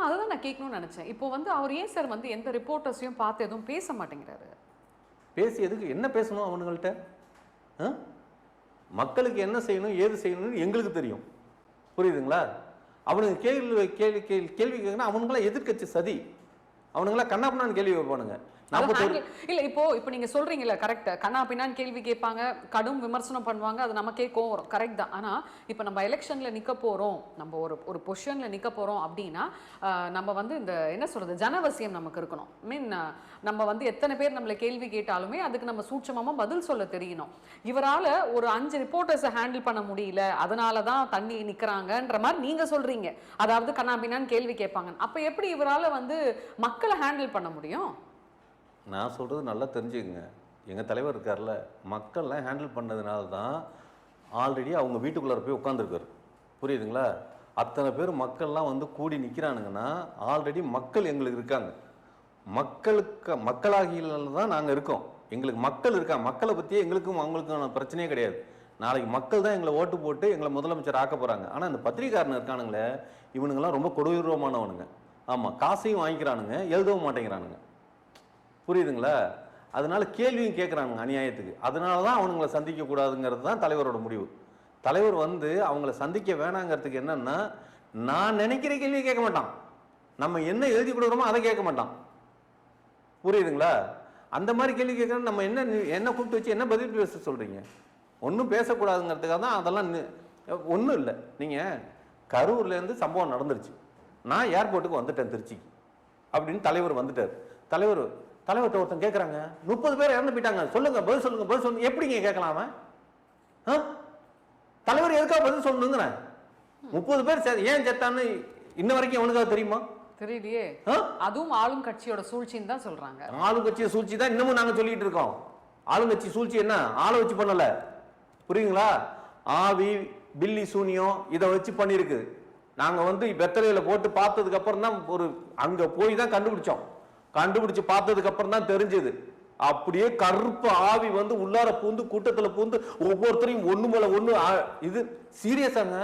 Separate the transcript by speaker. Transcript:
Speaker 1: அதுதான் நான் கேட்கணும்னு நினைச்சேன். இப்போ வந்து அவர் ஏன் சார் வந்து எந்த ரிப்போர்ட்டர்ஸையும் பார்த்து எதுவும் பேச மாட்டேங்கிறாரு?
Speaker 2: பேசி எதுக்கு என்ன பேசணும் அவனுங்கள்ட்ட? மக்களுக்கு என்ன செய்யணும் ஏது செய்யணும்னு எங்களுக்கு தெரியும், புரியுதுங்களா? அவனுக்கு கேள்வி கேட்கணும். அவனுங்களாம் எதிர்க்கட்சி சதி, அவனுங்களாம் கண்ணா பின்னான்னு கேள்வி வைப்பானுங்க.
Speaker 1: இல்ல இப்போ நீங்க சொல்றீங்கல்ல, கரெக்ட், கண்ணா பின்னான்னு கேள்வி கேட்பாங்க, கடும் விமர்சனம் பண்ணுவாங்க, அது நமக்கே கோவம் வரும், கரெக்ட் தான். ஆனா இப்போ நம்ம எலெக்ஷன்ல நிக்க போறோம், நம்ம ஒரு பொசிஷன்ல நிக்க போறோம் அப்படின்னா நம்ம வந்து இந்த என்ன சொல்றது, ஜனவசியம் நமக்கு இருக்கணும். மீன் நம்ம வந்து எத்தனை பேர் நம்மளை கேள்வி கேட்டாலுமே அதுக்கு நம்ம சூட்சமமா பதில் சொல்ல தெரியணும். இவரால ஒரு 5 ரிப்போர்ட்டர்ஸை ஹேண்டில் பண்ண முடியல, அதனாலதான் தண்ணி நிக்கிறாங்கன்ற மாதிரி நீங்க சொல்றீங்க. அதாவது கண்ணா பின்னான்னு கேள்வி கேட்பாங்க. அப்ப எப்படி இவரால வந்து மக்களை ஹேண்டில் பண்ண முடியும்?
Speaker 2: நான் சொல்கிறது நல்லா தெரிஞ்சுக்கங்க. எங்கள் தலைவர் இருக்கார்ல, மக்கள்லாம் ஹேண்டில் பண்ணதுனால தான் ஆல்ரெடி அவங்க வீட்டுக்குள்ளார போய் உட்காந்துருக்காரு, புரியுதுங்களா? அத்தனை பேர் மக்கள்லாம் வந்து கூடி நிற்கிறானுங்கன்னா ஆல்ரெடி மக்கள் எங்களுக்கு இருக்காங்க. மக்களாகியில தான் நாங்கள் இருக்கோம். எங்களுக்கு மக்கள் இருக்காங்க. மக்களை பற்றியே எங்களுக்கும் அவங்களுக்கும் பிரச்சனையே கிடையாது. நாளைக்கு மக்கள் தான் எங்களை ஓட்டு போட்டு எங்களை முதலமைச்சர் ஆக்க போகிறாங்க. ஆனால் இந்த பத்திரிகாரன் இருக்கானுங்களே, இவனுங்கெல்லாம் ரொம்ப கொடூரமானவனுங்க. ஆமாம், காசையும் வாங்கிக்கிறானுங்க, எழுதவும் மாட்டேங்கிறானுங்க, புரியுதுங்களா? அதனால கேள்வியும் கேட்குறாங்க அநியாயத்துக்கு. அதனால தான் அவனுங்களை சந்திக்கக்கூடாதுங்கிறது தான் தலைவரோட முடிவு. தலைவர் வந்து அவங்கள சந்திக்க வேணாங்கிறதுக்கு என்னன்னா, நான் நினைக்கிற கேள்வி கேட்க மாட்டான், நம்ம என்ன எழுதி கொடுக்குறோமோ அதை கேட்க மாட்டான், புரியுதுங்களா? அந்த மாதிரி கேள்வி கேட்குறோம். நம்ம என்ன கூப்பிட்டு வச்சு என்ன பதில் பேச சொல்கிறீங்க? ஒன்றும் பேசக்கூடாதுங்கிறதுக்காக தான் அதெல்லாம் ஒன்றும் இல்லை. நீங்கள் கரூர்லேருந்து சம்பவம் நடந்துருச்சு, நான் ஏர்போர்ட்டுக்கு வந்துட்டேன் திருச்சிக்கு அப்படின்னு தலைவர் வந்துட்டார். தலைவர்கிட்ட ஒருத்தன் கேட்குறாங்க, 30 பேர் இறந்து போயிட்டாங்க, சொல்லுங்க பதில் சொல்லுங்க, பதில் சொல்லுங்க. எப்படிங்க கேட்கலாம? தலைவர் எதுக்காக பதில் சொல்லணுங்கிறேன். 30 பேர் ஏன் செத்தான்னு இன்ன வரைக்கும் அவனுக்காக தெரியுமா?
Speaker 1: தெரியலையே. அதுவும் ஆளும் கட்சியோட சூழ்ச்சின்னு தான் சொல்றாங்க. ஆளும்
Speaker 2: கட்சியோட சூழ்ச்சி தான் இன்னமும் நாங்க சொல்லிட்டு இருக்கோம். ஆளுங்கட்சி சூழ்ச்சி என்ன? ஆளை வச்சு பண்ணல, புரியுங்களா? ஆவி பில்லி சூனியம் இதை வச்சு பண்ணிருக்கு. நாங்க வந்து வெத்தலையில போட்டு பார்த்ததுக்கு அப்புறம் தான் அங்க போய் தான் கண்டுபிடிச்சு பார்த்ததுக்கு அப்புறம் தான் தெரிஞ்சது. அப்படியே கருப்பு ஆவி வந்து உள்ளார பூந்து கூட்டத்துல பூந்து ஒவ்வொருத்தரையும் ஒண்ணு மேல ஒண்ணு. இது சீரியஸாங்க.